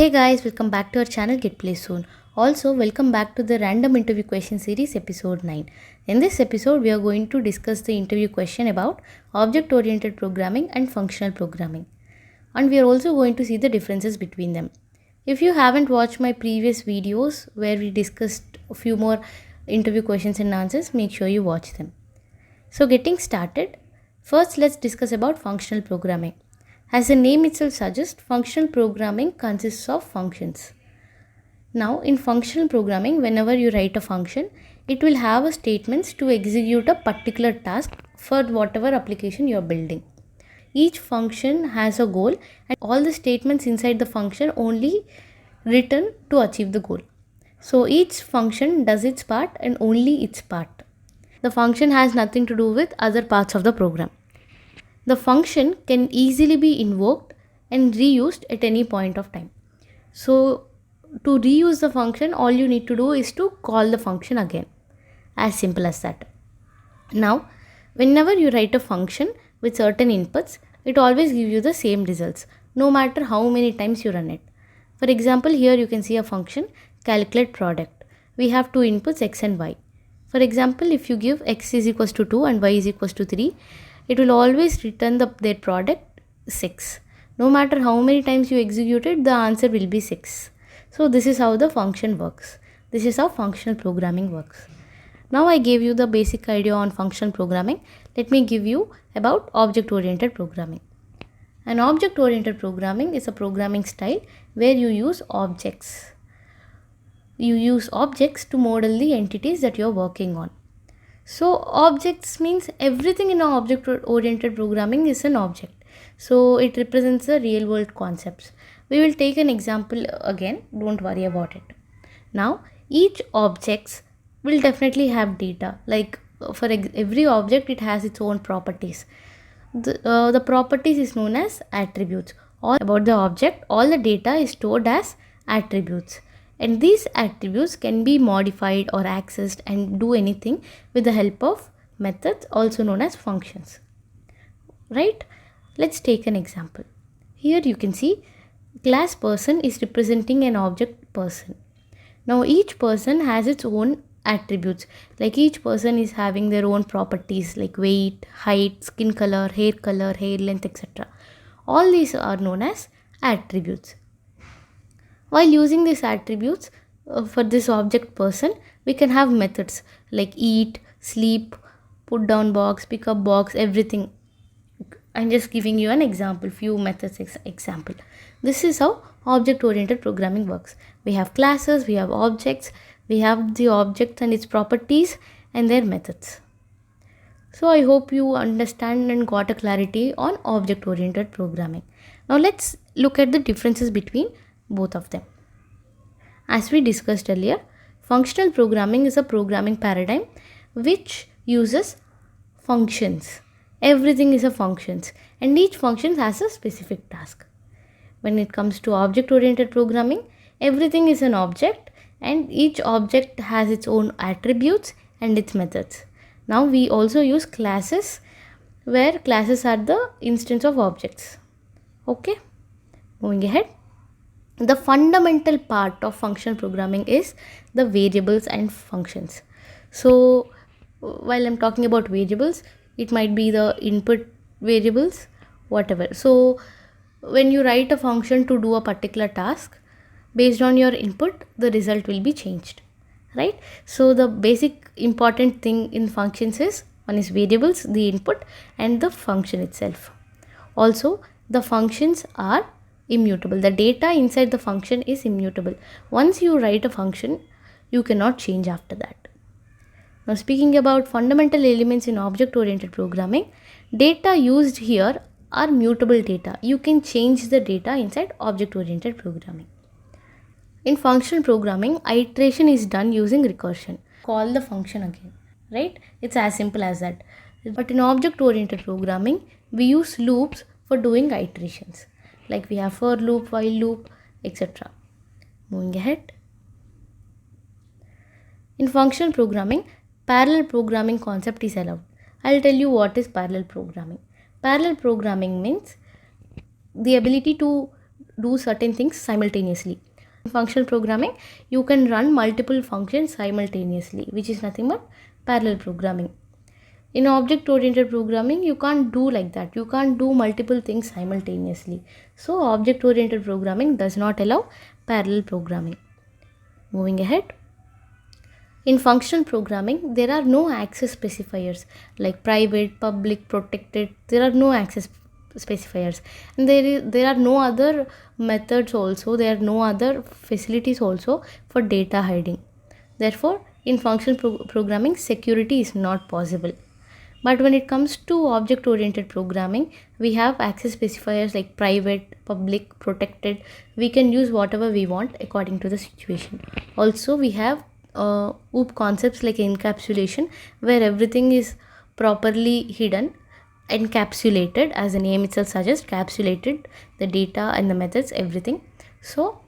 Hey guys, welcome back to our channel Get Play Soon. Also, welcome back to the random interview question series episode 9. In this episode, we are going to discuss the interview question about object-oriented programming and functional programming. And we are also going to see the differences between them. If you haven't watched my previous videos where we discussed a few more interview questions and answers, make sure you watch them. So getting started, first let's discuss about functional programming. As the name itself suggests, functional programming consists of functions. Now, in functional programming, whenever you write a function, it will have a statements to execute a particular task for whatever application you are building. Each function has a goal and all the statements inside the function only written to achieve the goal. So each function does its part and only its part. The function has nothing to do with other parts of the program. The function can easily be invoked and reused at any point of time. So to reuse the function, all you need to do is to call the function again. As simple as that. Now, whenever you write a function with certain inputs, it always gives you the same results, no matter how many times you run it. For example, here you can see a function, calculate product. We have two inputs, x and y. For example, if you give x is equals to 2 and y is equals to 3, it will always return their product 6. No matter how many times you execute it, the answer will be 6. So this is how the function works. This is how functional programming works. Now I gave you the basic idea on functional programming. Let me give you about object-oriented programming. An object-oriented programming is a programming style where you use objects. You use objects to model the entities that you are working on. So objects means everything in object-oriented programming is an object. So it represents the real world concepts. We will take an example again, don't worry about it. Now each objects will definitely have data, like for every object it has its own properties. The properties is known as attributes. All about the object, all the data is stored as attributes. And these attributes can be modified or accessed and do anything with the help of methods also known as functions. Right? Let's take an example. Here you can see class person is representing an object person. Now each person has its own attributes, like each person is having their own properties like weight, height, skin color, hair length, etc. All these are known as attributes. While using these attributes for this object person, we can have methods like eat, sleep, put down box, pick up box, everything. I'm just giving you an example, few methods example. This is how object-oriented programming works. We have classes, we have objects, we have the objects and its properties and their methods. So I hope you understand and got a clarity on object-oriented programming. Now let's look at the differences between both of them. As we discussed earlier, functional programming is a programming paradigm which uses functions. Everything is a functions and each function has a specific task. When it comes to object-oriented programming, everything is an object and each object has its own attributes and its methods. Now we also use classes where classes are the instance of objects. Okay, moving ahead. The fundamental part of functional programming is the variables and functions. So while I'm talking about variables, it might be the input variables, whatever. So when you write a function to do a particular task, based on your input, the result will be changed, right? So the basic important thing in functions is one is variables, the input, and the function itself. Also, the functions are immutable. The data inside the function is immutable. Once you write a function, you cannot change after that. Now speaking about fundamental elements in object-oriented programming, data used here are mutable data. You can change the data inside object-oriented programming. In functional programming, iteration is done using recursion. Call the function again, right? It's as simple as that. But in object-oriented programming, we use loops for doing iterations. Like we have for loop, while loop, etc. Moving ahead. In functional programming, parallel programming concept is allowed. I'll tell you what is parallel programming. Parallel programming means the ability to do certain things simultaneously. In functional programming, you can run multiple functions simultaneously, which is nothing but parallel programming. In object oriented programming, you can't do like that. You can't do multiple things simultaneously. So object oriented programming does not allow parallel programming. Moving ahead. In functional programming, there are no access specifiers like private, public, protected. There are no access specifiers, and there are no other methods also. There are no other facilities also for data hiding. Therefore, in functional programming, security is not possible. But when it comes to object oriented programming, we have access specifiers like private, public, protected. We can use whatever we want according to the situation. Also, we have OOP concepts like encapsulation, where everything is properly hidden, encapsulated, as the name itself suggests, capsulated, the data and the methods, everything. So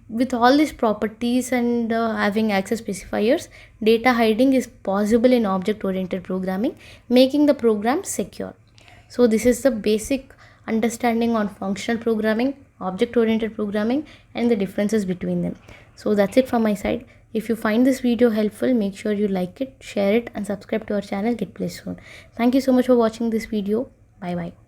with all these properties and having access specifiers, data hiding is possible in object oriented programming, making the program secure. So this is the basic understanding on functional programming, object oriented programming, and the differences between them. So that's it from my side. If you find this video helpful, make sure you like it, share it, and subscribe to our channel. Get Play Soon. Thank you so much for watching this video. Bye bye.